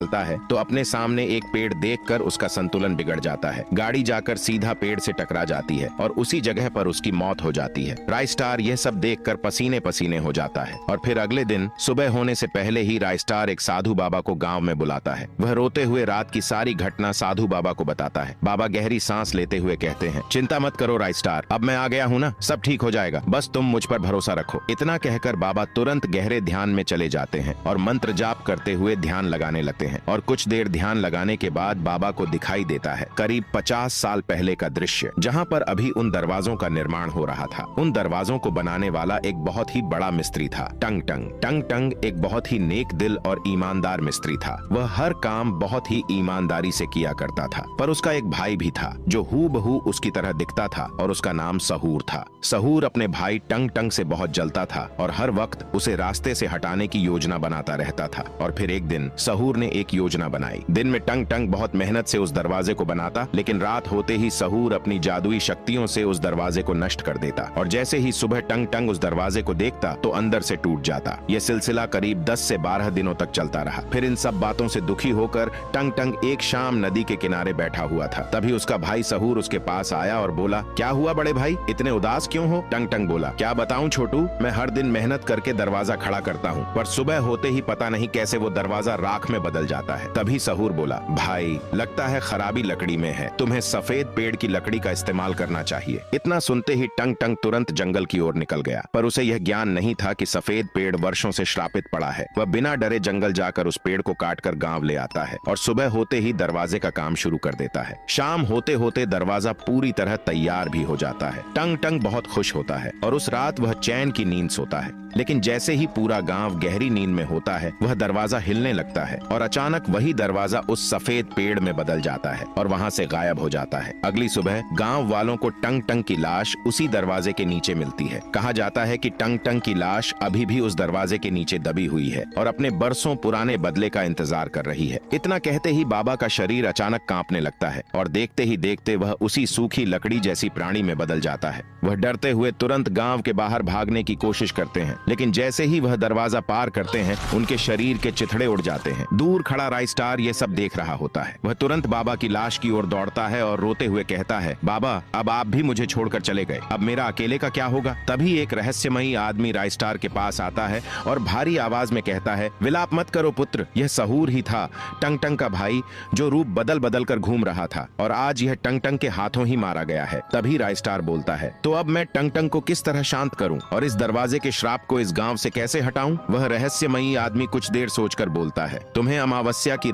चलता है तो अपने सामने एक पेड़ देखकर उसका संतुलन बिगड़ जाता है। गाड़ी जाकर सीधा पेड़ से टकरा जाती है और उसी जगह पर उसकी मौत हो जाती है। रायस्टार यह सब देखकर पसीने पसीने हो जाता है और फिर अगले दिन सुबह होने से पहले ही रायस्टार एक साधु बाबा को गांव में बुलाता है। वह रोते हुए रात की सारी घटना साधु बाबा को बताता है। बाबा गहरी सांस लेते हुए कहते हैं, चिंता मत करो रायस्टार, अब मैं आ गया हूँ ना, सब ठीक हो जाएगा, बस तुम मुझ पर भरोसा रखो। इतना कहकर बाबा तुरंत गहरे ध्यान में चले जाते हैं और मंत्र जाप करते हुए ध्यान लगाने लगते हैं। और कुछ देर ध्यान लगाने के बाद बाबा को दिखाई देता है करीब 50 साल पहले का दृश्य, जहाँ पर अभी उन दरवाजों का निर्माण हो रहा था। उन दरवाजों को बनाने वाला एक बहुत ही बड़ा मिस्त्री था, टंग टंग। टंग टंग एक बहुत ही नेक दिल और ईमानदार मिस्त्री था। वह हर काम बहुत ही ईमानदारी से किया करता था। पर उसका एक भाई भी था जो हूबहू उसकी तरह दिखता था और उसका नाम सहूर था। सहूर अपने भाई टंग टंग से बहुत जलता था और हर वक्त उसे रास्ते से हटाने की योजना बनाता रहता था। और फिर एक दिन सहूर ने एक योजना बनाई। दिन में टंग टंग बहुत मेहनत से उस दरवाजे को बनाता, लेकिन रात होते ही सहूर अपनी जादुई शक्तियों से उस दरवाजे को नष्ट कर देता। और जैसे ही सुबह टंग टंग उस दरवाजे को देखता तो अंदर से टूट जाता। यह सिलसिला करीब 10 से 12 दिनों तक चलता रहा। फिर इन सब बातों से दुखी होकर टंग टंग एक शाम नदी के किनारे बैठा हुआ था। तभी उसका भाई सहूर उसके पास आया और बोला, क्या हुआ बड़े भाई, इतने उदास क्यों हो? टंग टंग बोला, क्या बताऊं छोटू, मैं हर दिन मेहनत करके दरवाजा खड़ा करता हूँ, पर सुबह होते ही पता नहीं कैसे वो दरवाजा राख में बदल जाता है। तभी सहूर बोला, भाई लगता है खराबी लकड़ी में है, तुम्हें सफेद पेड़ की लकड़ी का इस्तेमाल करना चाहिए। इतना सुनते ही टंग टंग तुरंत जंगल की ओर निकल गया, पर उसे यह ज्ञान नहीं था कि सफेद पेड़ वर्षों से श्रापित पड़ा है। वह बिना डरे जंगल जाकर उस पेड़ को काटकर गांव ले आता है और सुबह होते ही दरवाजे का काम शुरू कर देता है। शाम होते होते दरवाजा पूरी तरह तैयार भी हो जाता है। टंग टंग बहुत खुश होता है और उस रात वह चैन की नींद सोता है। लेकिन जैसे ही पूरा गांव गहरी नींद में होता है, वह दरवाजा हिलने लगता है और अचानक वही दरवाजा उस सफेद पेड़ में बदल जाता है और वहां से गायब हो जाता है। अगली सुबह गांव वालों को टंग टंग की लाश उसी दरवाजे के नीचे मिलती है। कहा जाता है कि टंग टंग की लाश अभी भी उस दरवाजे के नीचे दबी हुई है और अपने बरसों पुराने बदले का इंतजार कर रही है। इतना कहते ही बाबा का शरीर अचानक कांपने लगता है और देखते ही देखते वह उसी सूखी लकड़ी जैसी प्राणी में बदल जाता है। वह डरते हुए तुरंत गांव के बाहर भागने की कोशिश करते हैं, लेकिन जैसे ही वह दरवाजा पार करते हैं, उनके शरीर के चिथड़े उड़ जाते हैं। दूर खड़ा रायस्टार ये सब देख रहा होता है। वह तुरंत बाबा की लाश की ओर दौड़ता है और रोते हुए कहता है, बाबा अब आप भी मुझे छोड़कर चले गए, अब मेरा अकेले का क्या होगा? तभी एक रहस्यमयी आदमी रायस्टार के पास आता है और भारी आवाज में कहता है, विलाप मत करो पुत्र, यह सहूर ही था, टंग टंग का भाई, जो रूप बदल बदल कर घूम रहा था और आज यह टंग टंग के हाथों ही मारा गया है। तभी रायस्टार बोलता है, तो अब मैं टंग टंग को किस तरह शांत करूं और इस दरवाजे के श्राप को इस गांव से कैसे हटाऊं? वह रहस्यमयी आदमी कुछ देर सोचकर बोलता है, तुम्हें अमावस्या की